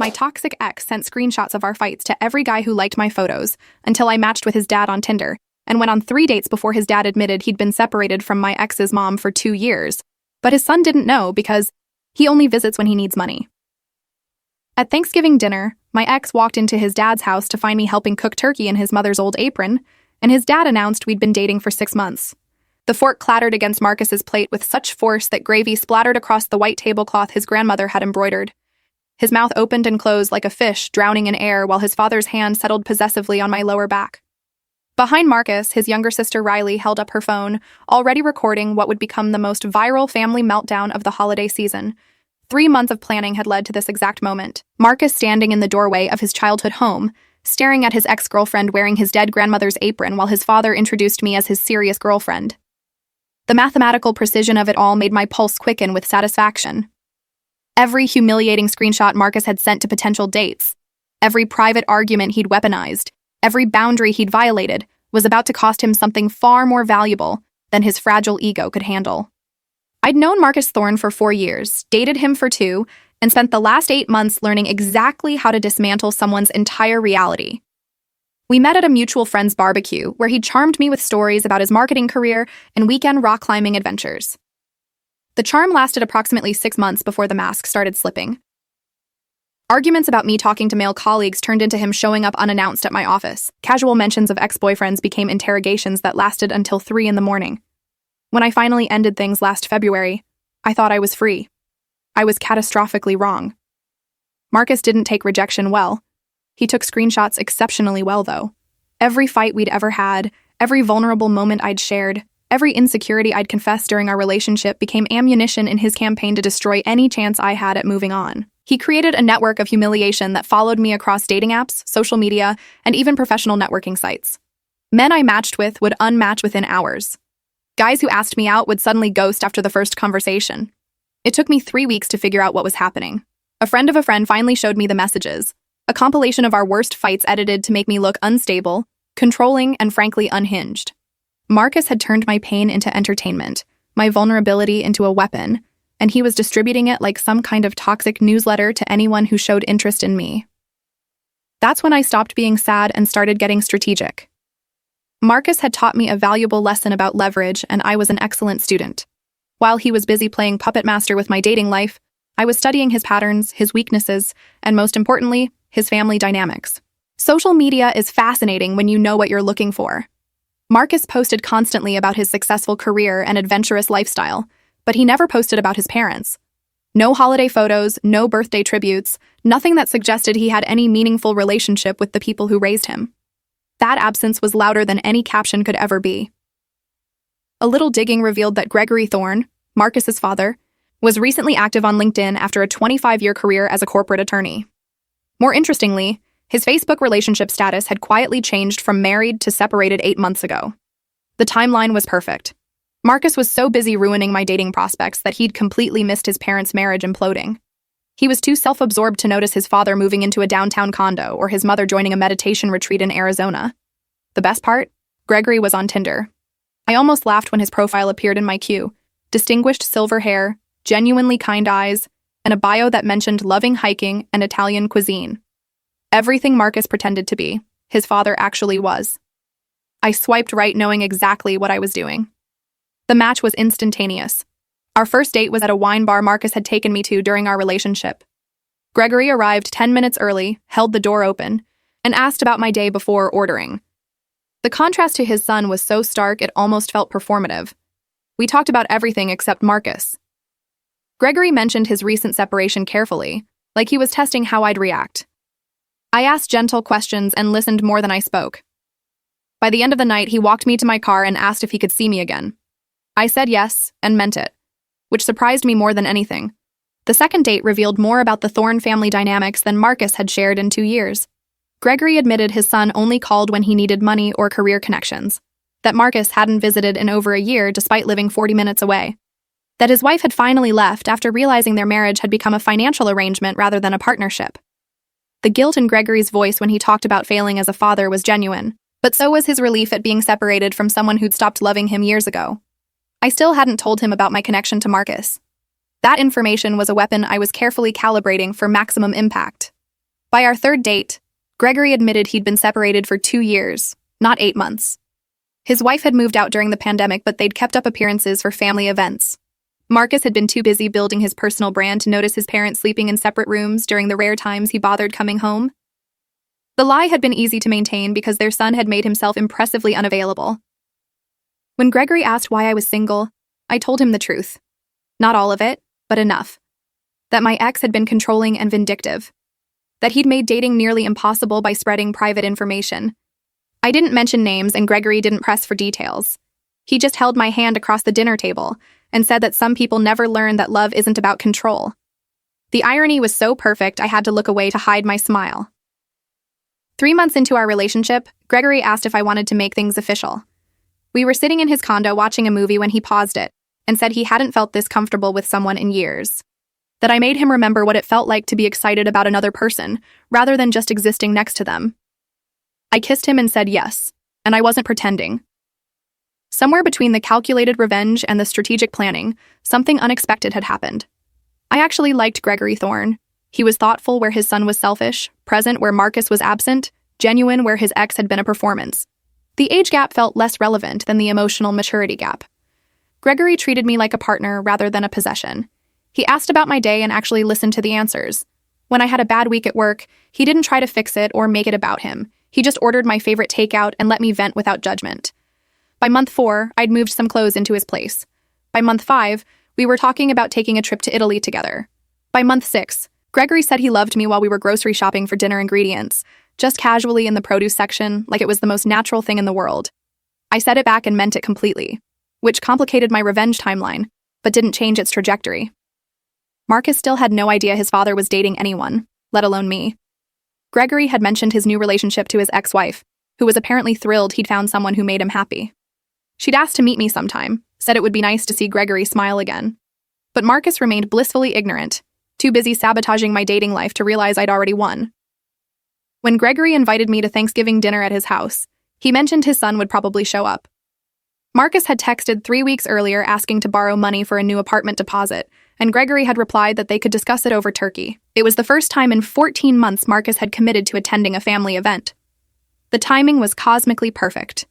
My toxic ex sent screenshots of our fights to every guy who liked my photos until I matched with his dad on Tinder and went on 3 dates before his dad admitted he'd been separated from my ex's mom for 2 years. But his son didn't know because he only visits when he needs money. At Thanksgiving dinner, my ex walked into his dad's house to find me helping cook turkey in his mother's old apron, and his dad announced we'd been dating for 6 months. The fork clattered against Marcus's plate with such force that gravy splattered across the white tablecloth his grandmother had embroidered. His mouth opened and closed like a fish drowning in air while his father's hand settled possessively on my lower back. Behind Marcus, his younger sister Riley held up her phone, already recording what would become the most viral family meltdown of the holiday season. 3 months of planning had led to this exact moment. Marcus standing in the doorway of his childhood home, staring at his ex-girlfriend wearing his dead grandmother's apron while his father introduced me as his serious girlfriend. The mathematical precision of it all made my pulse quicken with satisfaction. Every humiliating screenshot Marcus had sent to potential dates, every private argument he'd weaponized, every boundary he'd violated was about to cost him something far more valuable than his fragile ego could handle. I'd known Marcus Thorne for 4 years, dated him for 2, and spent the last 8 months learning exactly how to dismantle someone's entire reality. We met at a mutual friend's barbecue, where he charmed me with stories about his marketing career and weekend rock climbing adventures. The charm lasted approximately 6 months before the mask started slipping. Arguments about me talking to male colleagues turned into him showing up unannounced at my office. Casual mentions of ex-boyfriends became interrogations that lasted until 3 in the morning. When I finally ended things last February, I thought I was free. I was catastrophically wrong. Marcus didn't take rejection well. He took screenshots exceptionally well, though. Every fight we'd ever had, every vulnerable moment I'd shared, every insecurity I'd confessed during our relationship became ammunition in his campaign to destroy any chance I had at moving on. He created a network of humiliation that followed me across dating apps, social media, and even professional networking sites. Men I matched with would unmatch within hours. Guys who asked me out would suddenly ghost after the first conversation. It took me 3 weeks to figure out what was happening. A friend of a friend finally showed me the messages, a compilation of our worst fights edited to make me look unstable, controlling, and frankly unhinged. Marcus had turned my pain into entertainment, my vulnerability into a weapon, and he was distributing it like some kind of toxic newsletter to anyone who showed interest in me. That's when I stopped being sad and started getting strategic. Marcus had taught me a valuable lesson about leverage, and I was an excellent student. While he was busy playing puppet master with my dating life, I was studying his patterns, his weaknesses, and most importantly, his family dynamics. Social media is fascinating when you know what you're looking for. Marcus posted constantly about his successful career and adventurous lifestyle, but he never posted about his parents. No holiday photos, no birthday tributes, nothing that suggested he had any meaningful relationship with the people who raised him. That absence was louder than any caption could ever be. A little digging revealed that Gregory Thorne, Marcus's father, was recently active on LinkedIn after a 25-year career as a corporate attorney. More interestingly, his Facebook relationship status had quietly changed from married to separated 8 months ago. The timeline was perfect. Marcus was so busy ruining my dating prospects that he'd completely missed his parents' marriage imploding. He was too self-absorbed to notice his father moving into a downtown condo or his mother joining a meditation retreat in Arizona. The best part? Gregory was on Tinder. I almost laughed when his profile appeared in my queue. Distinguished silver hair, genuinely kind eyes, and a bio that mentioned loving hiking and Italian cuisine. Everything Marcus pretended to be, his father actually was. I swiped right knowing exactly what I was doing. The match was instantaneous. Our first date was at a wine bar Marcus had taken me to during our relationship. Gregory arrived 10 minutes early, held the door open, and asked about my day before ordering. The contrast to his son was so stark it almost felt performative. We talked about everything except Marcus. Gregory mentioned his recent separation carefully, like he was testing how I'd react. I asked gentle questions and listened more than I spoke. By the end of the night, he walked me to my car and asked if he could see me again. I said yes, and meant it, which surprised me more than anything. The second date revealed more about the Thorne family dynamics than Marcus had shared in 2 years. Gregory admitted his son only called when he needed money or career connections, that Marcus hadn't visited in over a year despite living 40 minutes away, that his wife had finally left after realizing their marriage had become a financial arrangement rather than a partnership. The guilt in Gregory's voice when he talked about failing as a father was genuine, but so was his relief at being separated from someone who'd stopped loving him years ago. I still hadn't told him about my connection to Marcus. That information was a weapon I was carefully calibrating for maximum impact. By our third date, Gregory admitted he'd been separated for 2 years, not 8 months. His wife had moved out during the pandemic, but they'd kept up appearances for family events. Marcus had been too busy building his personal brand to notice his parents sleeping in separate rooms during the rare times he bothered coming home. The lie had been easy to maintain because their son had made himself impressively unavailable. When Gregory asked why I was single, I told him the truth. Not all of it, but enough. That my ex had been controlling and vindictive. That he'd made dating nearly impossible by spreading private information. I didn't mention names, and Gregory didn't press for details. He just held my hand across the dinner table and said that some people never learn that love isn't about control. The irony was so perfect I had to look away to hide my smile. 3 months into our relationship, Gregory asked if I wanted to make things official. We were sitting in his condo watching a movie when he paused it and said he hadn't felt this comfortable with someone in years. That I made him remember what it felt like to be excited about another person, rather than just existing next to them. I kissed him and said yes, and I wasn't pretending. Somewhere between the calculated revenge and the strategic planning, something unexpected had happened. I actually liked Gregory Thorne. He was thoughtful where his son was selfish, present where Marcus was absent, genuine where his ex had been a performance. The age gap felt less relevant than the emotional maturity gap. Gregory treated me like a partner rather than a possession. He asked about my day and actually listened to the answers. When I had a bad week at work, he didn't try to fix it or make it about him. He just ordered my favorite takeout and let me vent without judgment. By month 4, I'd moved some clothes into his place. By month 5, we were talking about taking a trip to Italy together. By month 6, Gregory said he loved me while we were grocery shopping for dinner ingredients, just casually in the produce section, like it was the most natural thing in the world. I said it back and meant it completely, which complicated my revenge timeline, but didn't change its trajectory. Marcus still had no idea his father was dating anyone, let alone me. Gregory had mentioned his new relationship to his ex-wife, who was apparently thrilled he'd found someone who made him happy. She'd asked to meet me sometime, said it would be nice to see Gregory smile again. But Marcus remained blissfully ignorant, too busy sabotaging my dating life to realize I'd already won. When Gregory invited me to Thanksgiving dinner at his house, he mentioned his son would probably show up. Marcus had texted 3 weeks earlier asking to borrow money for a new apartment deposit, and Gregory had replied that they could discuss it over turkey. It was the first time in 14 months Marcus had committed to attending a family event. The timing was cosmically perfect.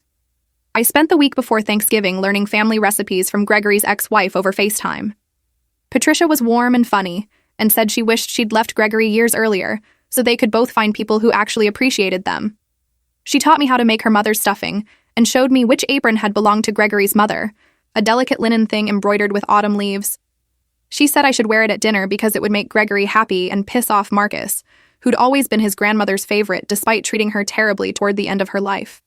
I spent the week before Thanksgiving learning family recipes from Gregory's ex-wife over FaceTime. Patricia was warm and funny, and said she wished she'd left Gregory years earlier, so they could both find people who actually appreciated them. She taught me how to make her mother's stuffing, and showed me which apron had belonged to Gregory's mother, a delicate linen thing embroidered with autumn leaves. She said I should wear it at dinner because it would make Gregory happy and piss off Marcus, who'd always been his grandmother's favorite despite treating her terribly toward the end of her life.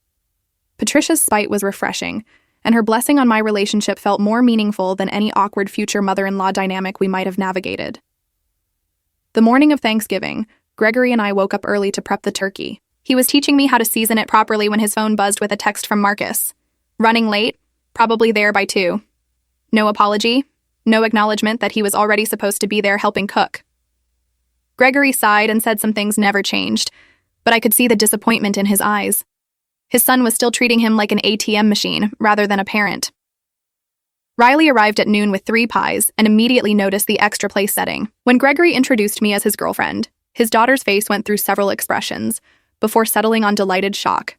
Patricia's spite was refreshing, and her blessing on my relationship felt more meaningful than any awkward future mother-in-law dynamic we might have navigated. The morning of Thanksgiving, Gregory and I woke up early to prep the turkey. He was teaching me how to season it properly when his phone buzzed with a text from Marcus. Running late? Probably there by 2. No apology? No acknowledgement that he was already supposed to be there helping cook. Gregory sighed and said some things never changed, but I could see the disappointment in his eyes. His son was still treating him like an ATM machine rather than a parent. Riley arrived at noon with 3 pies and immediately noticed the extra place setting. When Gregory introduced me as his girlfriend, his daughter's face went through several expressions before settling on delighted shock.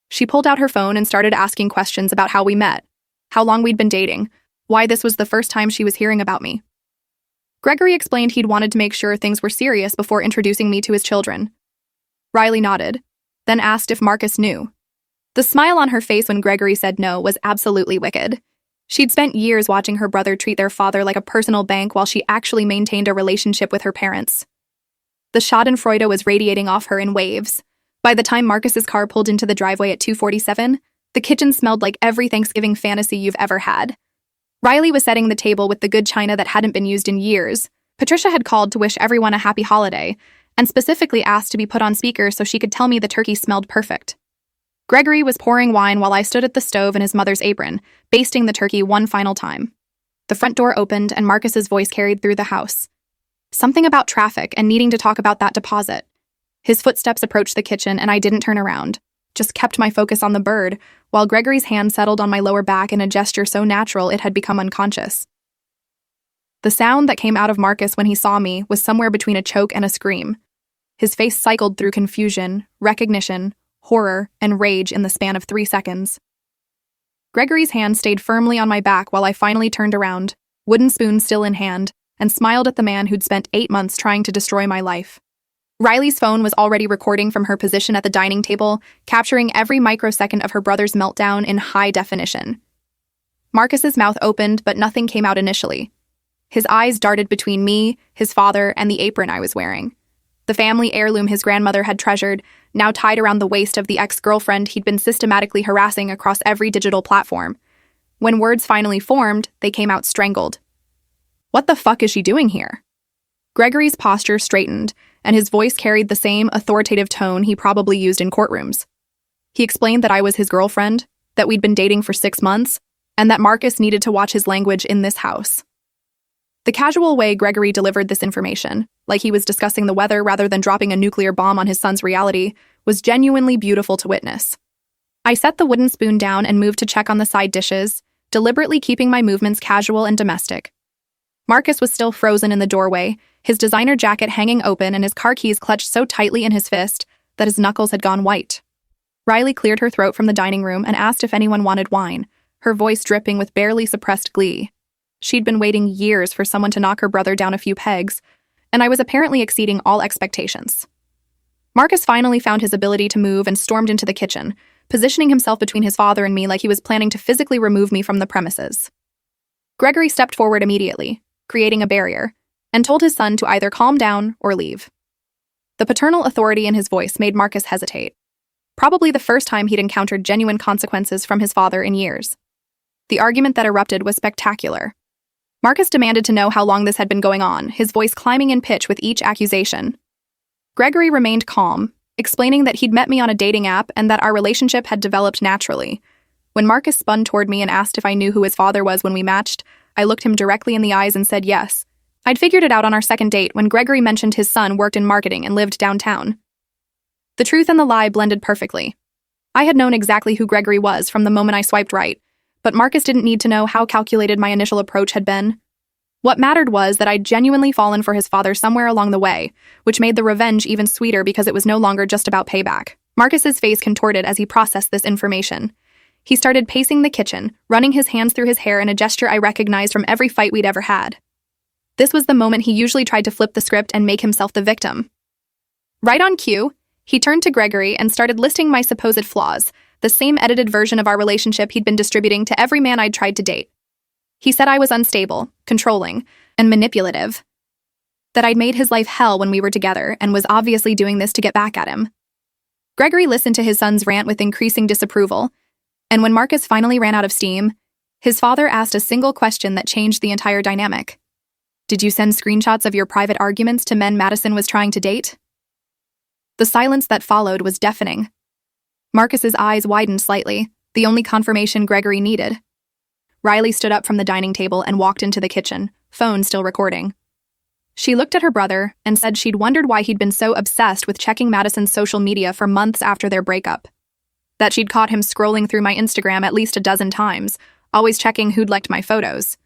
She pulled out her phone and started asking questions about how we met, how long we'd been dating, why this was the first time she was hearing about me. Gregory explained he'd wanted to make sure things were serious before introducing me to his children. Riley nodded, then asked if Marcus knew. The smile on her face when Gregory said no was absolutely wicked. She'd spent years watching her brother treat their father like a personal bank while she actually maintained a relationship with her parents. The schadenfreude was radiating off her in waves. By the time Marcus's car pulled into the driveway at 2:47, the kitchen smelled like every Thanksgiving fantasy you've ever had. Riley was setting the table with the good china that hadn't been used in years. Patricia had called to wish everyone a happy holiday, and specifically asked to be put on speaker so she could tell me the turkey smelled perfect. Gregory was pouring wine while I stood at the stove in his mother's apron, basting the turkey one final time. The front door opened and Marcus's voice carried through the house. Something about traffic and needing to talk about that deposit. His footsteps approached the kitchen and I didn't turn around, just kept my focus on the bird, while Gregory's hand settled on my lower back in a gesture so natural it had become unconscious. The sound that came out of Marcus when he saw me was somewhere between a choke and a scream. His face cycled through confusion, recognition, horror, and rage in the span of 3 seconds. Gregory's hand stayed firmly on my back while I finally turned around, wooden spoon still in hand, and smiled at the man who'd spent 8 months trying to destroy my life. Riley's phone was already recording from her position at the dining table, capturing every microsecond of her brother's meltdown in high definition. Marcus's mouth opened, but nothing came out initially. His eyes darted between me, his father, and the apron I was wearing. The family heirloom his grandmother had treasured, now tied around the waist of the ex-girlfriend he'd been systematically harassing across every digital platform. When words finally formed, they came out strangled. "What the fuck is she doing here?" Gregory's posture straightened, and his voice carried the same authoritative tone he probably used in courtrooms. He explained that I was his girlfriend, that we'd been dating for 6 months, and that Marcus needed to watch his language in this house. The casual way Gregory delivered this information, like he was discussing the weather rather than dropping a nuclear bomb on his son's reality, was genuinely beautiful to witness. I set the wooden spoon down and moved to check on the side dishes, deliberately keeping my movements casual and domestic. Marcus was still frozen in the doorway, his designer jacket hanging open and his car keys clutched so tightly in his fist that his knuckles had gone white. Riley cleared her throat from the dining room and asked if anyone wanted wine, her voice dripping with barely suppressed glee. She'd been waiting years for someone to knock her brother down a few pegs, and I was apparently exceeding all expectations. Marcus finally found his ability to move and stormed into the kitchen, positioning himself between his father and me like he was planning to physically remove me from the premises. Gregory stepped forward immediately, creating a barrier, and told his son to either calm down or leave. The paternal authority in his voice made Marcus hesitate, probably the first time he'd encountered genuine consequences from his father in years. The argument that erupted was spectacular. Marcus demanded to know how long this had been going on, his voice climbing in pitch with each accusation. Gregory remained calm, explaining that he'd met me on a dating app and that our relationship had developed naturally. When Marcus spun toward me and asked if I knew who his father was when we matched, I looked him directly in the eyes and said yes. I'd figured it out on our second date when Gregory mentioned his son worked in marketing and lived downtown. The truth and the lie blended perfectly. I had known exactly who Gregory was from the moment I swiped right, but Marcus didn't need to know how calculated my initial approach had been. What mattered was that I'd genuinely fallen for his father somewhere along the way, which made the revenge even sweeter because it was no longer just about payback. Marcus's face contorted as he processed this information. He started pacing the kitchen, running his hands through his hair in a gesture I recognized from every fight we'd ever had. This was the moment he usually tried to flip the script and make himself the victim. Right on cue, he turned to Gregory and started listing my supposed flaws, the same edited version of our relationship he'd been distributing to every man I'd tried to date. He said I was unstable, controlling, and manipulative. That I'd made his life hell when we were together and was obviously doing this to get back at him. Gregory listened to his son's rant with increasing disapproval, and when Marcus finally ran out of steam, his father asked a single question that changed the entire dynamic. "Did you send screenshots of your private arguments to men Madison was trying to date?" The silence that followed was deafening. Marcus's eyes widened slightly, the only confirmation Gregory needed. Riley stood up from the dining table and walked into the kitchen, phone still recording. She looked at her brother and said she'd wondered why he'd been so obsessed with checking Madison's social media for months after their breakup. That she'd caught him scrolling through my Instagram at least a dozen times, always checking who'd liked my photos.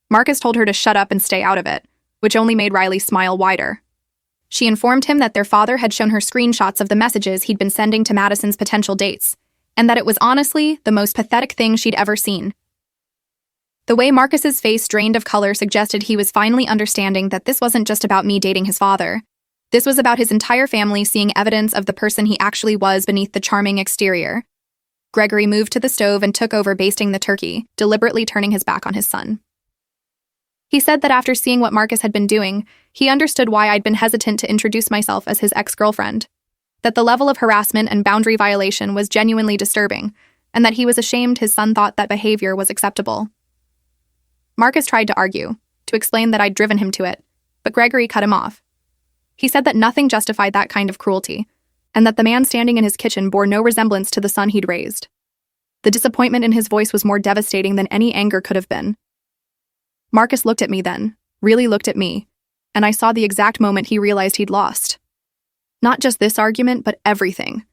Marcus told her to shut up and stay out of it, which only made Riley smile wider. She informed him that their father had shown her screenshots of the messages he'd been sending to Madison's potential dates, and that it was honestly the most pathetic thing she'd ever seen. The way Marcus's face drained of color suggested he was finally understanding that this wasn't just about me dating his father. This was about his entire family seeing evidence of the person he actually was beneath the charming exterior. Gregory moved to the stove and took over basting the turkey, deliberately turning his back on his son. He said that after seeing what Marcus had been doing, he understood why I'd been hesitant to introduce myself as his ex-girlfriend, that the level of harassment and boundary violation was genuinely disturbing, and that he was ashamed his son thought that behavior was acceptable. Marcus tried to argue, to explain that I'd driven him to it, but Gregory cut him off. He said that nothing justified that kind of cruelty, and that the man standing in his kitchen bore no resemblance to the son he'd raised. The disappointment in his voice was more devastating than any anger could have been. Marcus looked at me then, really looked at me, and I saw the exact moment he realized he'd lost. Not just this argument, but everything.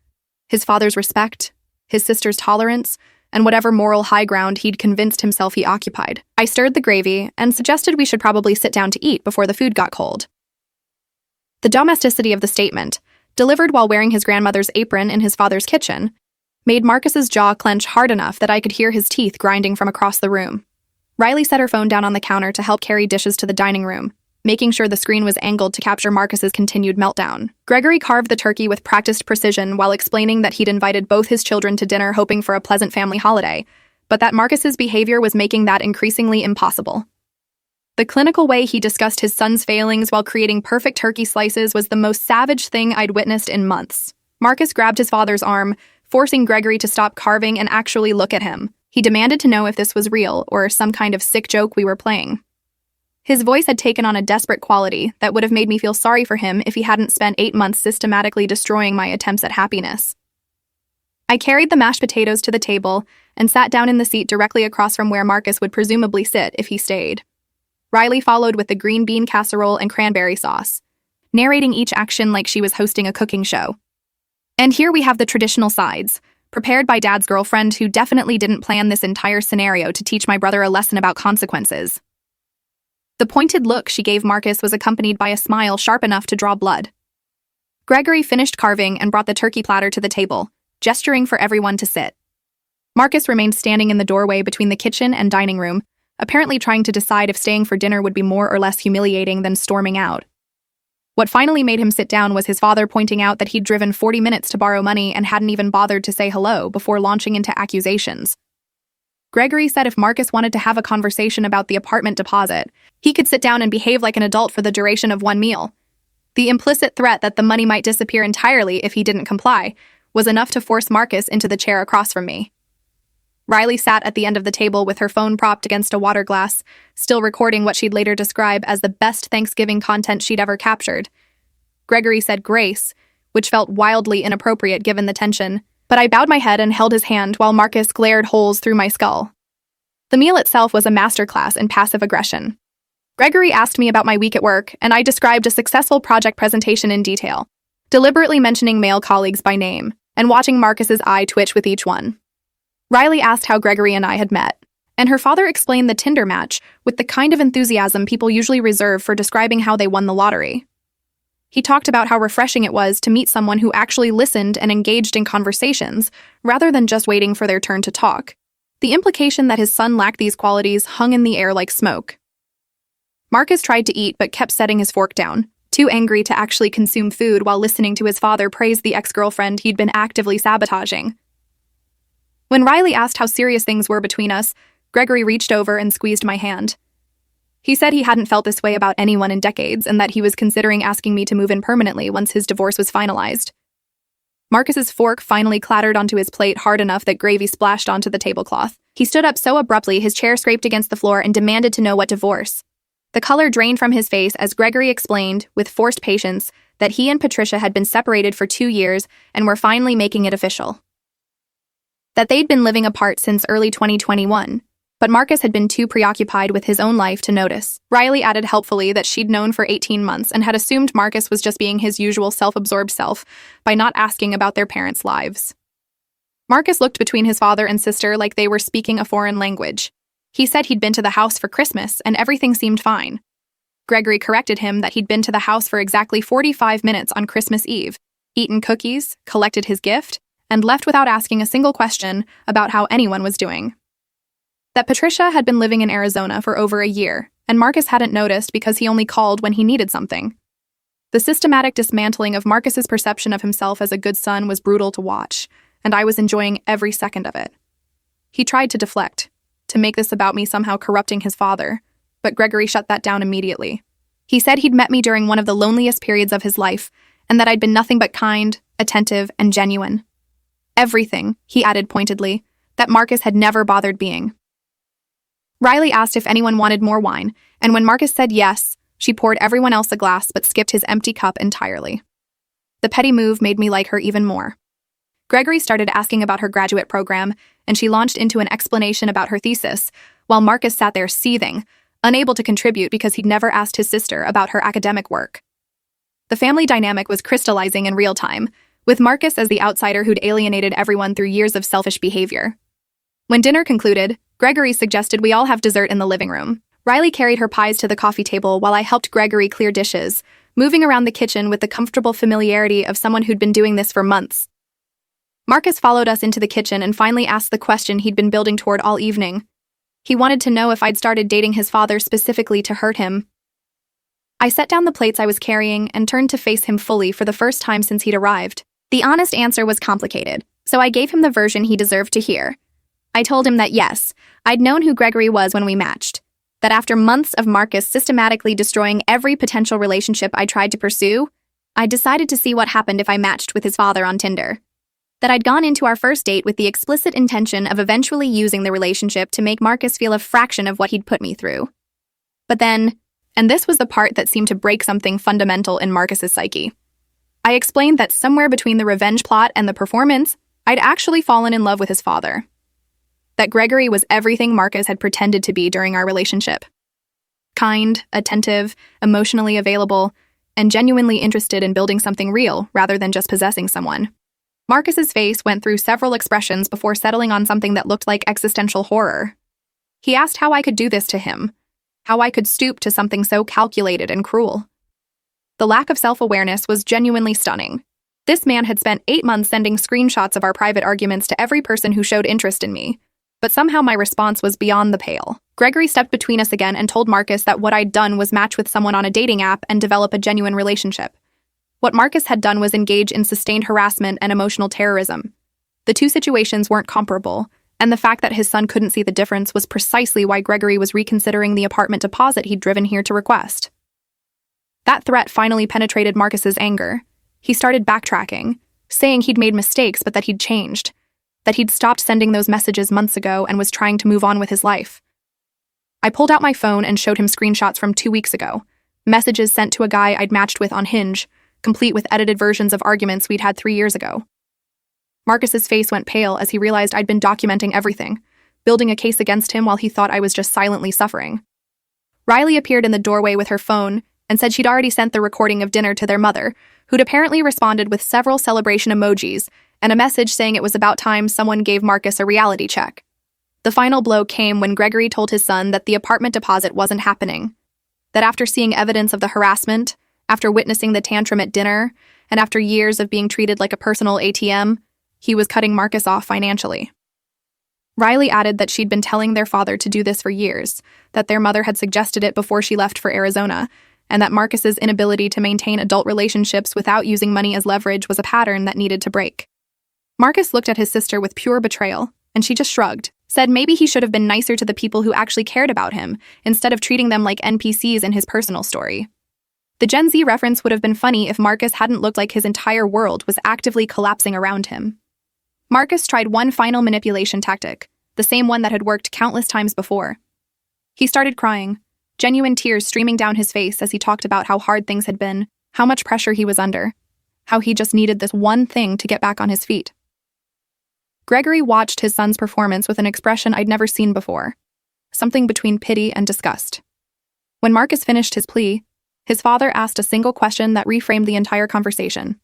His father's respect, his sister's tolerance, and whatever moral high ground he'd convinced himself he occupied. I stirred the gravy and suggested we should probably sit down to eat before the food got cold. The domesticity of the statement, delivered while wearing his grandmother's apron in his father's kitchen, made Marcus's jaw clench hard enough that I could hear his teeth grinding from across the room. Riley set her phone down on the counter to help carry dishes to the dining room, making sure the screen was angled to capture Marcus's continued meltdown. Gregory carved the turkey with practiced precision while explaining that he'd invited both his children to dinner hoping for a pleasant family holiday, but that Marcus's behavior was making that increasingly impossible. The clinical way he discussed his son's failings while creating perfect turkey slices was the most savage thing I'd witnessed in months. Marcus grabbed his father's arm, forcing Gregory to stop carving and actually look at him. He demanded to know if this was real or some kind of sick joke we were playing. His voice had taken on a desperate quality that would have made me feel sorry for him if he hadn't spent 8 months systematically destroying my attempts at happiness. I carried the mashed potatoes to the table and sat down in the seat directly across from where Marcus would presumably sit if he stayed. Riley followed with the green bean casserole and cranberry sauce, narrating each action like she was hosting a cooking show. And here we have the traditional sides, prepared by Dad's girlfriend who definitely didn't plan this entire scenario to teach my brother a lesson about consequences. The pointed look she gave Marcus was accompanied by a smile sharp enough to draw blood. Gregory finished carving and brought the turkey platter to the table, gesturing for everyone to sit. Marcus remained standing in the doorway between the kitchen and dining room, apparently trying to decide if staying for dinner would be more or less humiliating than storming out. What finally made him sit down was his father pointing out that he'd driven 40 minutes to borrow money and hadn't even bothered to say hello before launching into accusations. Gregory said if Marcus wanted to have a conversation about the apartment deposit, he could sit down and behave like an adult for the duration of one meal. The implicit threat that the money might disappear entirely if he didn't comply was enough to force Marcus into the chair across from me. Riley sat at the end of the table with her phone propped against a water glass, still recording what she'd later describe as the best Thanksgiving content she'd ever captured. Gregory said grace, which felt wildly inappropriate given the tension, but I bowed my head and held his hand while Marcus glared holes through my skull. The meal itself was a masterclass in passive aggression. Gregory asked me about my week at work, and I described a successful project presentation in detail, deliberately mentioning male colleagues by name, and watching Marcus's eye twitch with each one. Riley asked how Gregory and I had met, and her father explained the Tinder match with the kind of enthusiasm people usually reserve for describing how they won the lottery. He talked about how refreshing it was to meet someone who actually listened and engaged in conversations, rather than just waiting for their turn to talk. The implication that his son lacked these qualities hung in the air like smoke. Marcus tried to eat but kept setting his fork down, too angry to actually consume food while listening to his father praise the ex-girlfriend he'd been actively sabotaging. When Riley asked how serious things were between us, Gregory reached over and squeezed my hand. He said he hadn't felt this way about anyone in decades and that he was considering asking me to move in permanently once his divorce was finalized. Marcus's fork finally clattered onto his plate hard enough that gravy splashed onto the tablecloth. He stood up so abruptly his chair scraped against the floor and demanded to know what divorce. The color drained from his face as Gregory explained, with forced patience, that he and Patricia had been separated for 2 years and were finally making it official. That they'd been living apart since early 2021, but Marcus had been too preoccupied with his own life to notice. Riley added helpfully that she'd known for 18 months and had assumed Marcus was just being his usual self-absorbed self by not asking about their parents' lives. Marcus looked between his father and sister like they were speaking a foreign language. He said he'd been to the house for Christmas and everything seemed fine. Gregory corrected him that he'd been to the house for exactly 45 minutes on Christmas Eve, eaten cookies, collected his gift, and left without asking a single question about how anyone was doing. That Patricia had been living in Arizona for over a year, and Marcus hadn't noticed because he only called when he needed something. The systematic dismantling of Marcus's perception of himself as a good son was brutal to watch, and I was enjoying every second of it. He tried to deflect, to make this about me somehow corrupting his father, but Gregory shut that down immediately. He said he'd met me during one of the loneliest periods of his life, and that I'd been nothing but kind, attentive, and genuine. Everything, he added pointedly, that Marcus had never bothered being. Riley asked if anyone wanted more wine, and when Marcus said yes, she poured everyone else a glass but skipped his empty cup entirely. The petty move made me like her even more. Gregory started asking about her graduate program, and she launched into an explanation about her thesis, while Marcus sat there seething, unable to contribute because he'd never asked his sister about her academic work. The family dynamic was crystallizing in real time, with Marcus as the outsider who'd alienated everyone through years of selfish behavior. When dinner concluded, Gregory suggested we all have dessert in the living room. Riley carried her pies to the coffee table while I helped Gregory clear dishes, moving around the kitchen with the comfortable familiarity of someone who'd been doing this for months. Marcus followed us into the kitchen and finally asked the question he'd been building toward all evening. He wanted to know if I'd started dating his father specifically to hurt him. I set down the plates I was carrying and turned to face him fully for the first time since he'd arrived. The honest answer was complicated, so I gave him the version he deserved to hear. I told him that yes, I'd known who Gregory was when we matched, that after months of Marcus systematically destroying every potential relationship I tried to pursue, I decided to see what happened if I matched with his father on Tinder. That I'd gone into our first date with the explicit intention of eventually using the relationship to make Marcus feel a fraction of what he'd put me through. But then, and this was the part that seemed to break something fundamental in Marcus's psyche, I explained that somewhere between the revenge plot and the performance, I'd actually fallen in love with his father. That Gregory was everything Marcus had pretended to be during our relationship. Kind, attentive, emotionally available, and genuinely interested in building something real rather than just possessing someone. Marcus's face went through several expressions before settling on something that looked like existential horror. He asked how I could do this to him, how I could stoop to something so calculated and cruel. The lack of self-awareness was genuinely stunning. This man had spent 8 months sending screenshots of our private arguments to every person who showed interest in me, but somehow my response was beyond the pale. Gregory stepped between us again and told Marcus that what I'd done was match with someone on a dating app and develop a genuine relationship. What Marcus had done was engage in sustained harassment and emotional terrorism. The two situations weren't comparable, and the fact that his son couldn't see the difference was precisely why Gregory was reconsidering the apartment deposit he'd driven here to request. That threat finally penetrated Marcus's anger. He started backtracking, saying he'd made mistakes but that he'd changed, that he'd stopped sending those messages months ago and was trying to move on with his life. I pulled out my phone and showed him screenshots from 2 weeks ago, messages sent to a guy I'd matched with on Hinge, complete with edited versions of arguments we'd had 3 years ago. Marcus's face went pale as he realized I'd been documenting everything, building a case against him while he thought I was just silently suffering. Riley appeared in the doorway with her phone and said she'd already sent the recording of dinner to their mother, who'd apparently responded with several celebration emojis and a message saying it was about time someone gave Marcus a reality check. The final blow came when Gregory told his son that the apartment deposit wasn't happening, that after seeing evidence of the harassment, after witnessing the tantrum at dinner, and after years of being treated like a personal ATM, he was cutting Marcus off financially. Riley added that she'd been telling their father to do this for years, that their mother had suggested it before she left for Arizona, and that Marcus's inability to maintain adult relationships without using money as leverage was a pattern that needed to break. Marcus looked at his sister with pure betrayal, and she just shrugged, said maybe he should have been nicer to the people who actually cared about him, instead of treating them like NPCs in his personal story. The Gen Z reference would have been funny if Marcus hadn't looked like his entire world was actively collapsing around him. Marcus tried one final manipulation tactic, the same one that had worked countless times before. He started crying, genuine tears streaming down his face as he talked about how hard things had been, how much pressure he was under, how he just needed this one thing to get back on his feet. Gregory watched his son's performance with an expression I'd never seen before, something between pity and disgust. When Marcus finished his plea, his father asked a single question that reframed the entire conversation.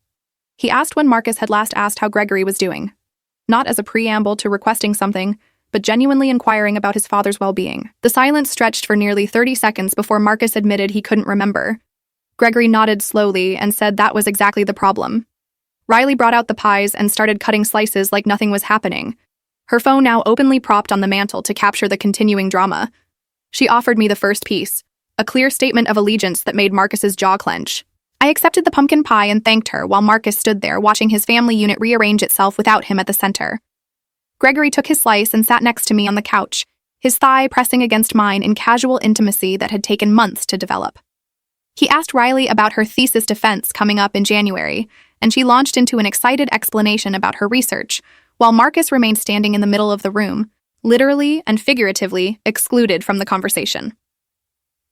He asked when Marcus had last asked how Gregory was doing, not as a preamble to requesting something, but genuinely inquiring about his father's well-being. The silence stretched for nearly 30 seconds before Marcus admitted he couldn't remember. Gregory nodded slowly and said that was exactly the problem. Riley brought out the pies and started cutting slices like nothing was happening, her phone now openly propped on the mantel to capture the continuing drama. She offered me the first piece, a clear statement of allegiance that made Marcus's jaw clench. I accepted the pumpkin pie and thanked her while Marcus stood there watching his family unit rearrange itself without him at the center. Gregory took his slice and sat next to me on the couch, his thigh pressing against mine in casual intimacy that had taken months to develop. He asked Riley about her thesis defense coming up in January, and she launched into an excited explanation about her research, while Marcus remained standing in the middle of the room, literally and figuratively excluded from the conversation.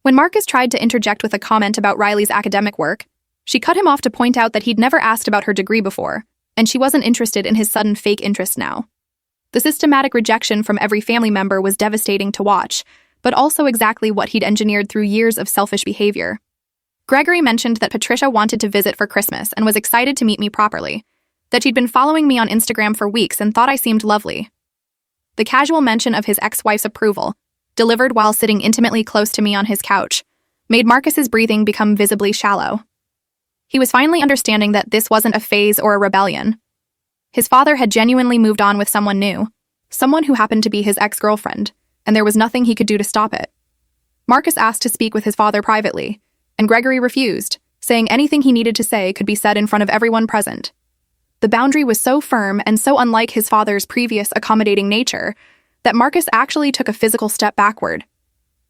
When Marcus tried to interject with a comment about Riley's academic work, she cut him off to point out that he'd never asked about her degree before, and she wasn't interested in his sudden fake interest now. The systematic rejection from every family member was devastating to watch, but also exactly what he'd engineered through years of selfish behavior. Gregory mentioned that Patricia wanted to visit for Christmas and was excited to meet me properly, that she'd been following me on Instagram for weeks and thought I seemed lovely. The casual mention of his ex-wife's approval, delivered while sitting intimately close to me on his couch, made Marcus's breathing become visibly shallow. He was finally understanding that this wasn't a phase or a rebellion. His father had genuinely moved on with someone new, someone who happened to be his ex-girlfriend, and there was nothing he could do to stop it. Marcus asked to speak with his father privately, and Gregory refused, saying anything he needed to say could be said in front of everyone present. The boundary was so firm and so unlike his father's previous accommodating nature that Marcus actually took a physical step backward.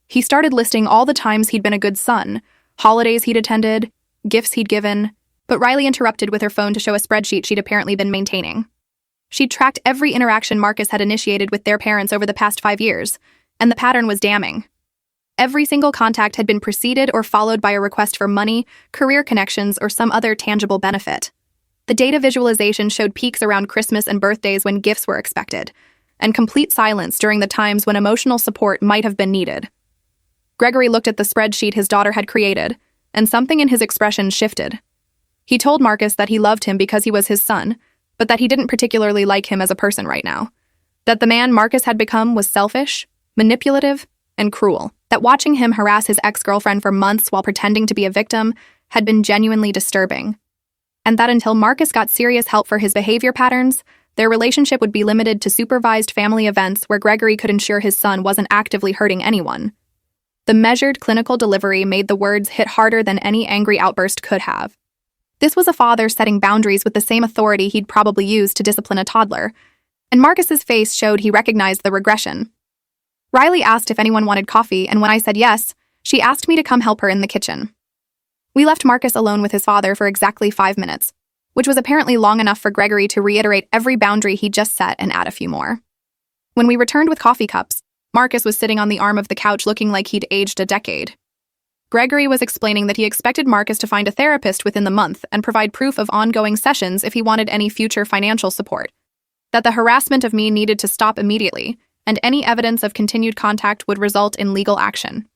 He started listing all the times he'd been a good son, holidays he'd attended, gifts he'd given, but Riley interrupted with her phone to show a spreadsheet she'd apparently been maintaining. She'd tracked every interaction Marcus had initiated with their parents over the past 5 years, and the pattern was damning. Every single contact had been preceded or followed by a request for money, career connections, or some other tangible benefit. The data visualization showed peaks around Christmas and birthdays when gifts were expected, and complete silence during the times when emotional support might have been needed. Gregory looked at the spreadsheet his daughter had created, and something in his expression shifted. He told Marcus that he loved him because he was his son, but that he didn't particularly like him as a person right now. That the man Marcus had become was selfish, manipulative, and cruel. That watching him harass his ex-girlfriend for months while pretending to be a victim had been genuinely disturbing. And that until Marcus got serious help for his behavior patterns, their relationship would be limited to supervised family events where Gregory could ensure his son wasn't actively hurting anyone. The measured clinical delivery made the words hit harder than any angry outburst could have. This was a father setting boundaries with the same authority he'd probably used to discipline a toddler, and Marcus's face showed he recognized the regression. Riley asked if anyone wanted coffee, and when I said yes, she asked me to come help her in the kitchen. We left Marcus alone with his father for exactly 5 minutes, which was apparently long enough for Gregory to reiterate every boundary he'd just set and add a few more. When we returned with coffee cups, Marcus was sitting on the arm of the couch looking like he'd aged a decade. Gregory was explaining that he expected Marcus to find a therapist within the month and provide proof of ongoing sessions if he wanted any future financial support. That the harassment of me needed to stop immediately, and any evidence of continued contact would result in legal action.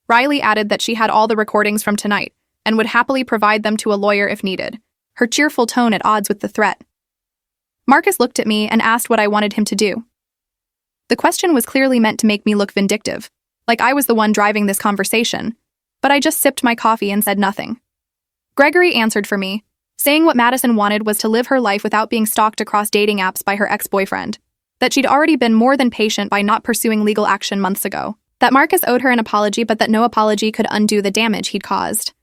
Riley added that she had all the recordings from tonight and would happily provide them to a lawyer if needed, her cheerful tone at odds with the threat. Marcus looked at me and asked what I wanted him to do. The question was clearly meant to make me look vindictive, like I was the one driving this conversation, but I just sipped my coffee and said nothing. Gregory answered for me, saying what Madison wanted was to live her life without being stalked across dating apps by her ex-boyfriend, that she'd already been more than patient by not pursuing legal action months ago, that Marcus owed her an apology but that no apology could undo the damage he'd caused.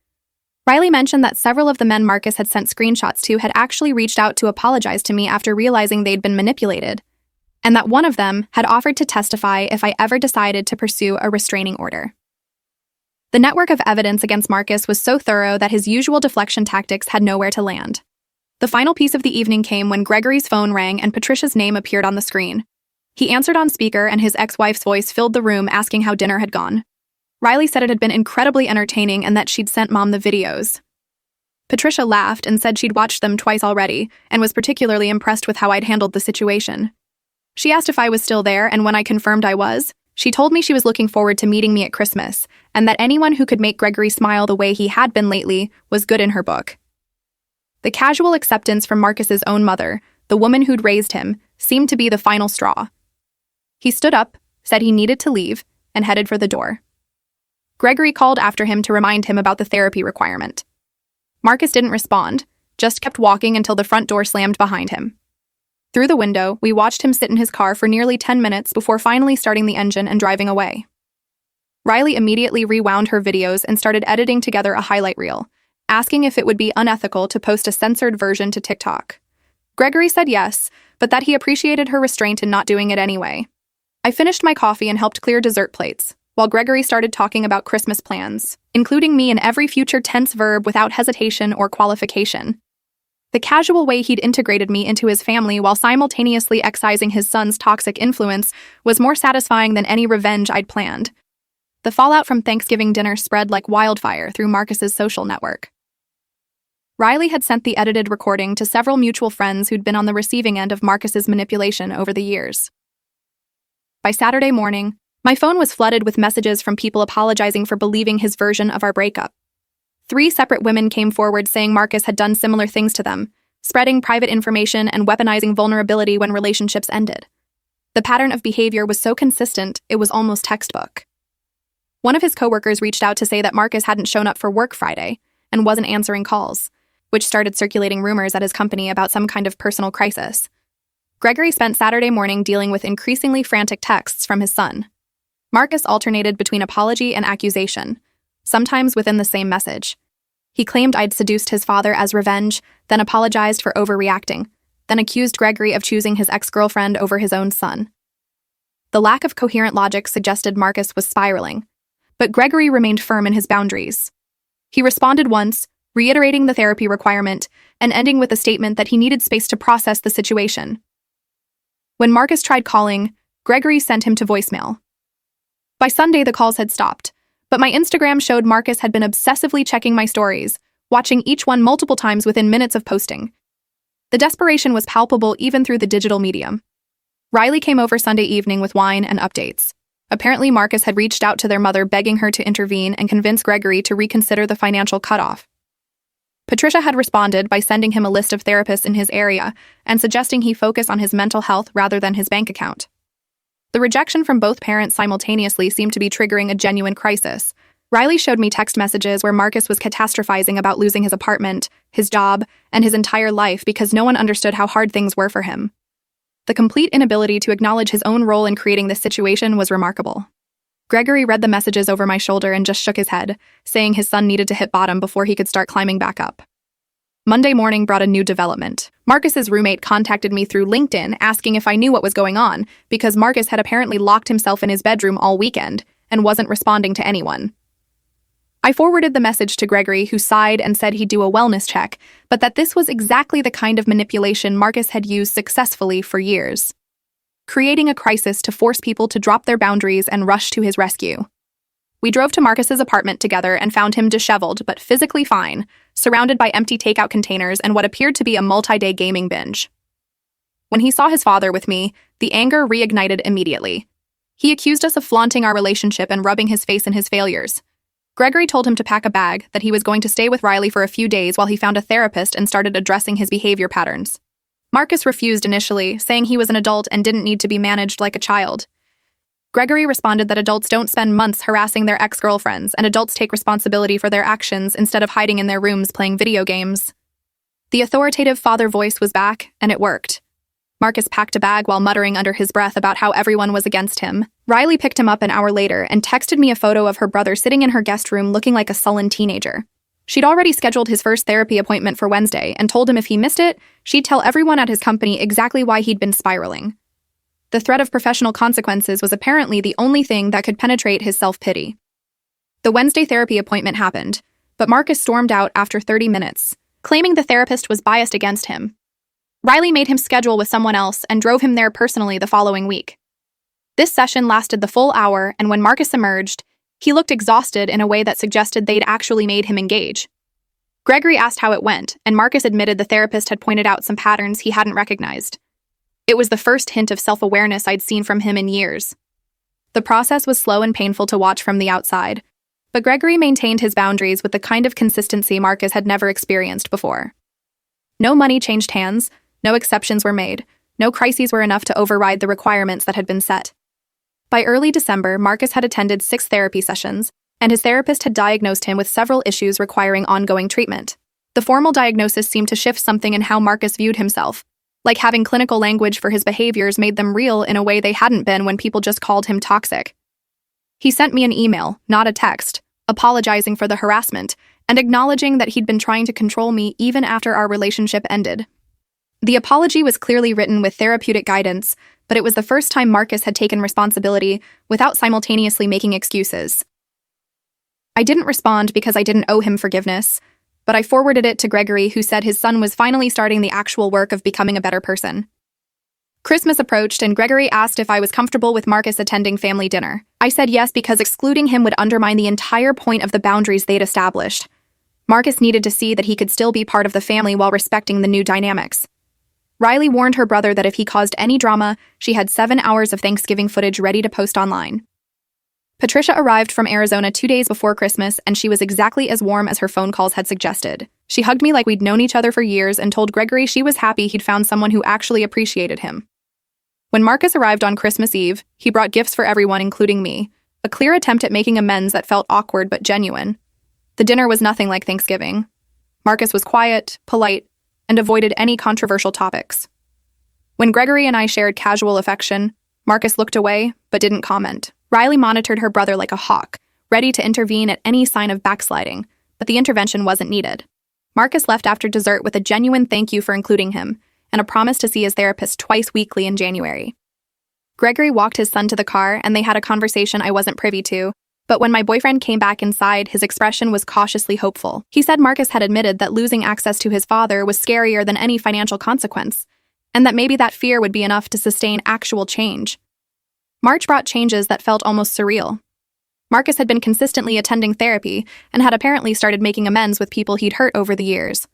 Riley mentioned that several of the men Marcus had sent screenshots to had actually reached out to apologize to me after realizing they'd been manipulated, and that one of them had offered to testify if I ever decided to pursue a restraining order. The network of evidence against Marcus was so thorough that his usual deflection tactics had nowhere to land. The final piece of the evening came when Gregory's phone rang and Patricia's name appeared on the screen. He answered on speaker and his ex-wife's voice filled the room asking how dinner had gone. Riley said it had been incredibly entertaining and that she'd sent Mom the videos. Patricia laughed and said she'd watched them twice already and was particularly impressed with how I'd handled the situation. She asked if I was still there, and when I confirmed I was, she told me she was looking forward to meeting me at Christmas, and that anyone who could make Gregory smile the way he had been lately was good in her book. The casual acceptance from Marcus's own mother, the woman who'd raised him, seemed to be the final straw. He stood up, said he needed to leave, and headed for the door. Gregory called after him to remind him about the therapy requirement. Marcus didn't respond, just kept walking until the front door slammed behind him. Through the window, we watched him sit in his car for nearly 10 minutes before finally starting the engine and driving away. Riley immediately rewound her videos and started editing together a highlight reel, asking if it would be unethical to post a censored version to TikTok. Gregory said yes, but that he appreciated her restraint in not doing it anyway. I finished my coffee and helped clear dessert plates, while Gregory started talking about Christmas plans, including me in every future tense verb without hesitation or qualification. The casual way he'd integrated me into his family while simultaneously excising his son's toxic influence was more satisfying than any revenge I'd planned. The fallout from Thanksgiving dinner spread like wildfire through Marcus's social network. Riley had sent the edited recording to several mutual friends who'd been on the receiving end of Marcus's manipulation over the years. By Saturday morning, my phone was flooded with messages from people apologizing for believing his version of our breakup. 3 separate women came forward saying Marcus had done similar things to them, spreading private information and weaponizing vulnerability when relationships ended. The pattern of behavior was so consistent, it was almost textbook. One of his coworkers reached out to say that Marcus hadn't shown up for work Friday, and wasn't answering calls, which started circulating rumors at his company about some kind of personal crisis. Gregory spent Saturday morning dealing with increasingly frantic texts from his son. Marcus alternated between apology and accusation, sometimes within the same message. He claimed I'd seduced his father as revenge, then apologized for overreacting, then accused Gregory of choosing his ex-girlfriend over his own son. The lack of coherent logic suggested Marcus was spiraling, but Gregory remained firm in his boundaries. He responded once, reiterating the therapy requirement, and ending with a statement that he needed space to process the situation. When Marcus tried calling, Gregory sent him to voicemail. By Sunday, the calls had stopped, but my Instagram showed Marcus had been obsessively checking my stories, watching each one multiple times within minutes of posting. The desperation was palpable even through the digital medium. Riley came over Sunday evening with wine and updates. Apparently, Marcus had reached out to their mother begging her to intervene and convince Gregory to reconsider the financial cutoff. Patricia had responded by sending him a list of therapists in his area and suggesting he focus on his mental health rather than his bank account. The rejection from both parents simultaneously seemed to be triggering a genuine crisis. Riley showed me text messages where Marcus was catastrophizing about losing his apartment, his job, and his entire life because no one understood how hard things were for him. The complete inability to acknowledge his own role in creating this situation was remarkable. Gregory read the messages over my shoulder and just shook his head, saying his son needed to hit bottom before he could start climbing back up. Monday morning brought a new development. Marcus's roommate contacted me through LinkedIn asking if I knew what was going on, because Marcus had apparently locked himself in his bedroom all weekend and wasn't responding to anyone. I forwarded the message to Gregory, who sighed and said he'd do a wellness check, but that this was exactly the kind of manipulation Marcus had used successfully for years, creating a crisis to force people to drop their boundaries and rush to his rescue. We drove to Marcus's apartment together and found him disheveled but physically fine, surrounded by empty takeout containers and what appeared to be a multi-day gaming binge. When he saw his father with me, the anger reignited immediately. He accused us of flaunting our relationship and rubbing his face in his failures. Gregory told him to pack a bag, that he was going to stay with Riley for a few days while he found a therapist and started addressing his behavior patterns. Marcus refused initially, saying he was an adult and didn't need to be managed like a child. Gregory responded that adults don't spend months harassing their ex-girlfriends, and adults take responsibility for their actions instead of hiding in their rooms playing video games. The authoritative father voice was back, and it worked. Marcus packed a bag while muttering under his breath about how everyone was against him. Riley picked him up an hour later and texted me a photo of her brother sitting in her guest room looking like a sullen teenager. She'd already scheduled his first therapy appointment for Wednesday and told him if he missed it, she'd tell everyone at his company exactly why he'd been spiraling. The threat of professional consequences was apparently the only thing that could penetrate his self-pity. The Wednesday therapy appointment happened, but Marcus stormed out after 30 minutes, claiming the therapist was biased against him. Riley made him schedule with someone else and drove him there personally the following week. This session lasted the full hour, and when Marcus emerged, he looked exhausted in a way that suggested they'd actually made him engage. Gregory asked how it went, and Marcus admitted the therapist had pointed out some patterns he hadn't recognized. It was the first hint of self-awareness I'd seen from him in years. The process was slow and painful to watch from the outside, but Gregory maintained his boundaries with the kind of consistency Marcus had never experienced before. No money changed hands, no exceptions were made, no crises were enough to override the requirements that had been set. By early December, Marcus had attended 6 therapy sessions, and his therapist had diagnosed him with several issues requiring ongoing treatment. The formal diagnosis seemed to shift something in how Marcus viewed himself, like having clinical language for his behaviors made them real in a way they hadn't been when people just called him toxic. He sent me an email, not a text, apologizing for the harassment and acknowledging that he'd been trying to control me even after our relationship ended. The apology was clearly written with therapeutic guidance, but it was the first time Marcus had taken responsibility without simultaneously making excuses. I didn't respond because I didn't owe him forgiveness, but I forwarded it to Gregory, who said his son was finally starting the actual work of becoming a better person. Christmas approached, and Gregory asked if I was comfortable with Marcus attending family dinner. I said yes because excluding him would undermine the entire point of the boundaries they'd established. Marcus needed to see that he could still be part of the family while respecting the new dynamics. Riley warned her brother that if he caused any drama, she had 7 hours of Thanksgiving footage ready to post online. Patricia arrived from Arizona 2 days before Christmas, and she was exactly as warm as her phone calls had suggested. She hugged me like we'd known each other for years and told Gregory she was happy he'd found someone who actually appreciated him. When Marcus arrived on Christmas Eve, he brought gifts for everyone, including me, a clear attempt at making amends that felt awkward but genuine. The dinner was nothing like Thanksgiving. Marcus was quiet, polite, and avoided any controversial topics. When Gregory and I shared casual affection, Marcus looked away but didn't comment. Riley monitored her brother like a hawk, ready to intervene at any sign of backsliding, but the intervention wasn't needed. Marcus left after dessert with a genuine thank you for including him and a promise to see his therapist twice weekly in January. Gregory walked his son to the car and they had a conversation I wasn't privy to, but when my boyfriend came back inside, his expression was cautiously hopeful. He said Marcus had admitted that losing access to his father was scarier than any financial consequence, and that maybe that fear would be enough to sustain actual change. March brought changes that felt almost surreal. Marcus had been consistently attending therapy and had apparently started making amends with people he'd hurt over the years.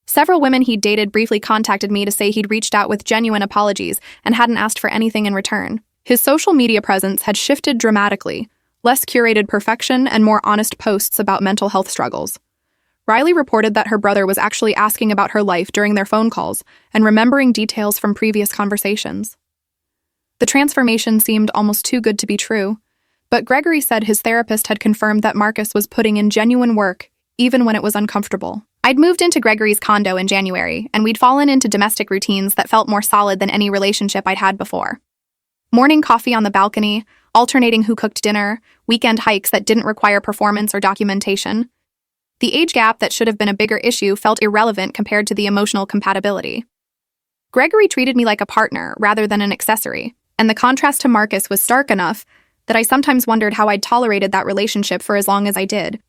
Several women he'd dated briefly contacted me to say he'd reached out with genuine apologies and hadn't asked for anything in return. His social media presence had shifted dramatically, less curated perfection and more honest posts about mental health struggles. Riley reported that her brother was actually asking about her life during their phone calls and remembering details from previous conversations. The transformation seemed almost too good to be true, but Gregory said his therapist had confirmed that Marcus was putting in genuine work, even when it was uncomfortable. I'd moved into Gregory's condo in January, and we'd fallen into domestic routines that felt more solid than any relationship I'd had before. Morning coffee on the balcony, alternating who cooked dinner, weekend hikes that didn't require performance or documentation. The age gap that should have been a bigger issue felt irrelevant compared to the emotional compatibility. Gregory treated me like a partner rather than an accessory, and the contrast to Marcus was stark enough that I sometimes wondered how I'd tolerated that relationship for as long as I did.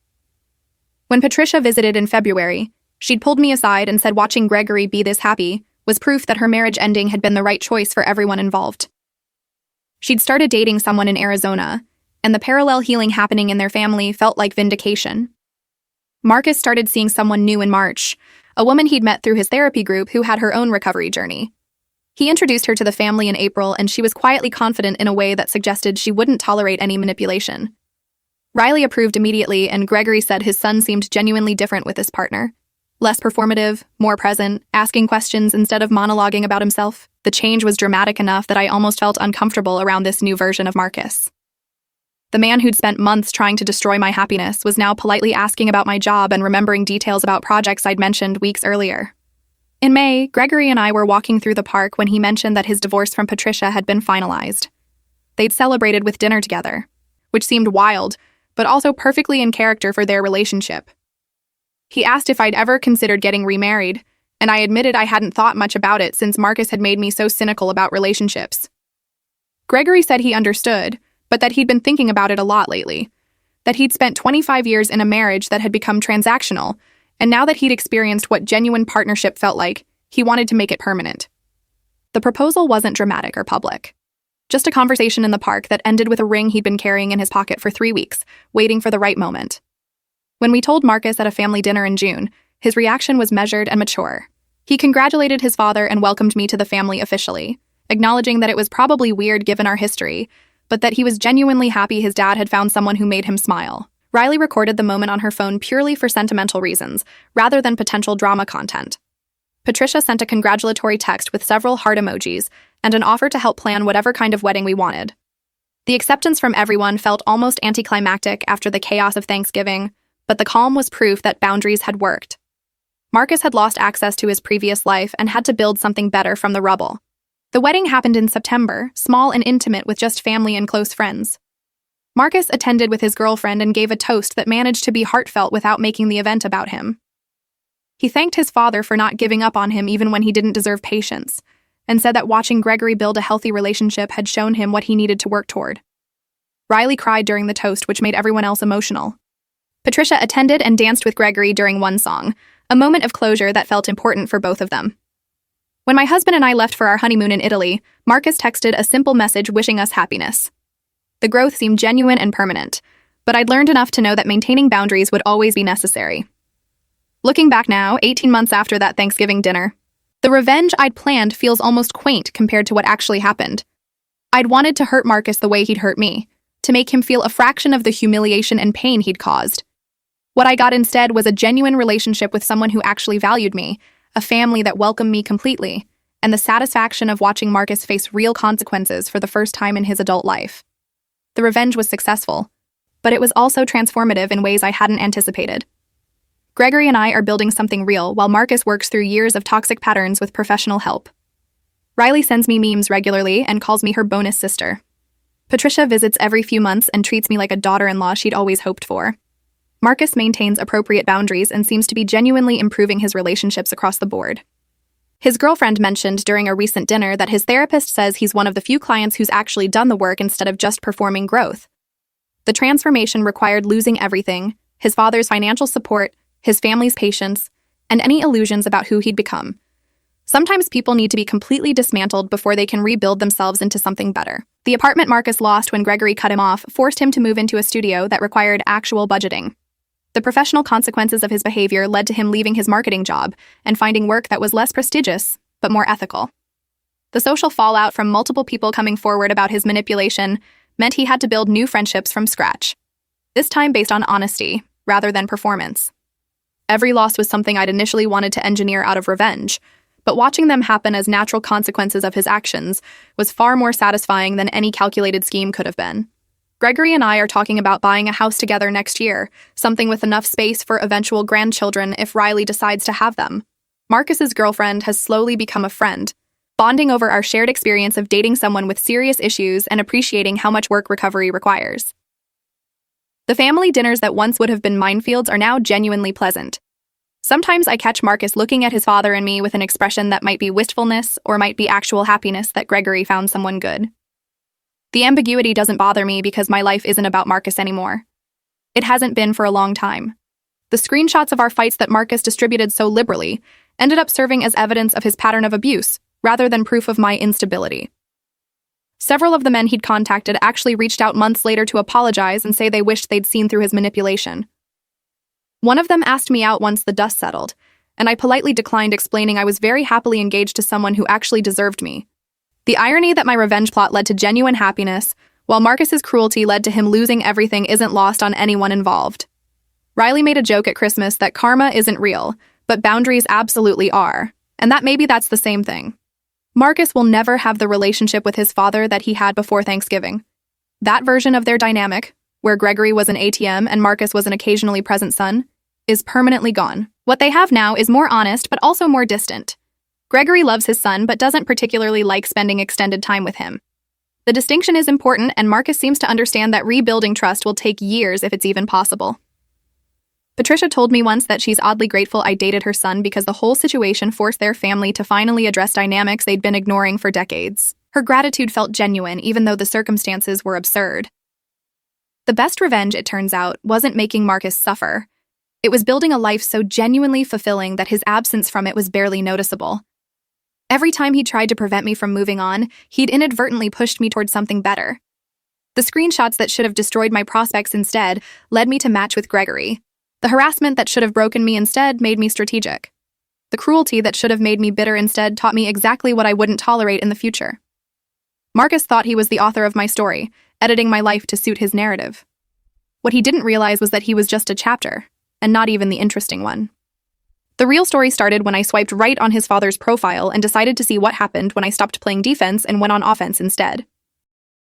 When Patricia visited in February, she'd pulled me aside and said watching Gregory be this happy was proof that her marriage ending had been the right choice for everyone involved. She'd started dating someone in Arizona, and the parallel healing happening in their family felt like vindication. Marcus started seeing someone new in March, a woman he'd met through his therapy group who had her own recovery journey. He introduced her to the family in April, and she was quietly confident in a way that suggested she wouldn't tolerate any manipulation. Riley approved immediately, and Gregory said his son seemed genuinely different with this partner. Less performative, more present, asking questions instead of monologuing about himself. The change was dramatic enough that I almost felt uncomfortable around this new version of Marcus. The man who'd spent months trying to destroy my happiness was now politely asking about my job and remembering details about projects I'd mentioned weeks earlier. In May, Gregory and I were walking through the park when he mentioned that his divorce from Patricia had been finalized. They'd celebrated with dinner together, which seemed wild, but also perfectly in character for their relationship. He asked if I'd ever considered getting remarried, and I admitted I hadn't thought much about it since Marcus had made me so cynical about relationships. Gregory said he understood, but that he'd been thinking about it a lot lately, that he'd spent 25 years in a marriage that had become transactional, and now that he'd experienced what genuine partnership felt like, he wanted to make it permanent. The proposal wasn't dramatic or public. Just a conversation in the park that ended with a ring he'd been carrying in his pocket for 3 weeks, waiting for the right moment. When we told Marcus at a family dinner in June, his reaction was measured and mature. He congratulated his father and welcomed me to the family officially, acknowledging that it was probably weird given our history, but that he was genuinely happy his dad had found someone who made him smile. Riley recorded the moment on her phone purely for sentimental reasons, rather than potential drama content. Patricia sent a congratulatory text with several heart emojis and an offer to help plan whatever kind of wedding we wanted. The acceptance from everyone felt almost anticlimactic after the chaos of Thanksgiving, but the calm was proof that boundaries had worked. Marcus had lost access to his previous life and had to build something better from the rubble. The wedding happened in September, small and intimate with just family and close friends. Marcus attended with his girlfriend and gave a toast that managed to be heartfelt without making the event about him. He thanked his father for not giving up on him even when he didn't deserve patience, and said that watching Gregory build a healthy relationship had shown him what he needed to work toward. Riley cried during the toast, which made everyone else emotional. Patricia attended and danced with Gregory during one song, a moment of closure that felt important for both of them. When my husband and I left for our honeymoon in Italy, Marcus texted a simple message wishing us happiness. The growth seemed genuine and permanent, but I'd learned enough to know that maintaining boundaries would always be necessary. Looking back now, 18 months after that Thanksgiving dinner, the revenge I'd planned feels almost quaint compared to what actually happened. I'd wanted to hurt Marcus the way he'd hurt me, to make him feel a fraction of the humiliation and pain he'd caused. What I got instead was a genuine relationship with someone who actually valued me, a family that welcomed me completely, and the satisfaction of watching Marcus face real consequences for the first time in his adult life. The revenge was successful, but it was also transformative in ways I hadn't anticipated. Gregory and I are building something real while Marcus works through years of toxic patterns with professional help. Riley sends me memes regularly and calls me her bonus sister. Patricia visits every few months and treats me like a daughter-in-law she'd always hoped for. Marcus maintains appropriate boundaries and seems to be genuinely improving his relationships across the board. His girlfriend mentioned during a recent dinner that his therapist says he's one of the few clients who's actually done the work instead of just performing growth. The transformation required losing everything: his father's financial support, his family's patience, and any illusions about who he'd become. Sometimes people need to be completely dismantled before they can rebuild themselves into something better. The apartment Marcus lost when Gregory cut him off forced him to move into a studio that required actual budgeting. The professional consequences of his behavior led to him leaving his marketing job and finding work that was less prestigious, but more ethical. The social fallout from multiple people coming forward about his manipulation meant he had to build new friendships from scratch, this time based on honesty rather than performance. Every loss was something I'd initially wanted to engineer out of revenge, but watching them happen as natural consequences of his actions was far more satisfying than any calculated scheme could have been. Gregory and I are talking about buying a house together next year, something with enough space for eventual grandchildren if Riley decides to have them. Marcus's girlfriend has slowly become a friend, bonding over our shared experience of dating someone with serious issues and appreciating how much work recovery requires. The family dinners that once would have been minefields are now genuinely pleasant. Sometimes I catch Marcus looking at his father and me with an expression that might be wistfulness or might be actual happiness that Gregory found someone good. The ambiguity doesn't bother me because my life isn't about Marcus anymore. It hasn't been for a long time. The screenshots of our fights that Marcus distributed so liberally ended up serving as evidence of his pattern of abuse rather than proof of my instability. Several of the men he'd contacted actually reached out months later to apologize and say they wished they'd seen through his manipulation. One of them asked me out once the dust settled, and I politely declined, explaining I was very happily engaged to someone who actually deserved me. The irony that my revenge plot led to genuine happiness, while Marcus's cruelty led to him losing everything, isn't lost on anyone involved. Riley made a joke at Christmas that karma isn't real, but boundaries absolutely are, and that maybe that's the same thing. Marcus will never have the relationship with his father that he had before Thanksgiving. That version of their dynamic, where Gregory was an ATM and Marcus was an occasionally present son, is permanently gone. What they have now is more honest but also more distant. Gregory loves his son but doesn't particularly like spending extended time with him. The distinction is important, and Marcus seems to understand that rebuilding trust will take years if it's even possible. Patricia told me once that she's oddly grateful I dated her son because the whole situation forced their family to finally address dynamics they'd been ignoring for decades. Her gratitude felt genuine even though the circumstances were absurd. The best revenge, it turns out, wasn't making Marcus suffer. It was building a life so genuinely fulfilling that his absence from it was barely noticeable. Every time he tried to prevent me from moving on, he'd inadvertently pushed me towards something better. The screenshots that should have destroyed my prospects instead led me to match with Gregory. The harassment that should have broken me instead made me strategic. The cruelty that should have made me bitter instead taught me exactly what I wouldn't tolerate in the future. Marcus thought he was the author of my story, editing my life to suit his narrative. What he didn't realize was that he was just a chapter, and not even the interesting one. The real story started when I swiped right on his father's profile and decided to see what happened when I stopped playing defense and went on offense instead.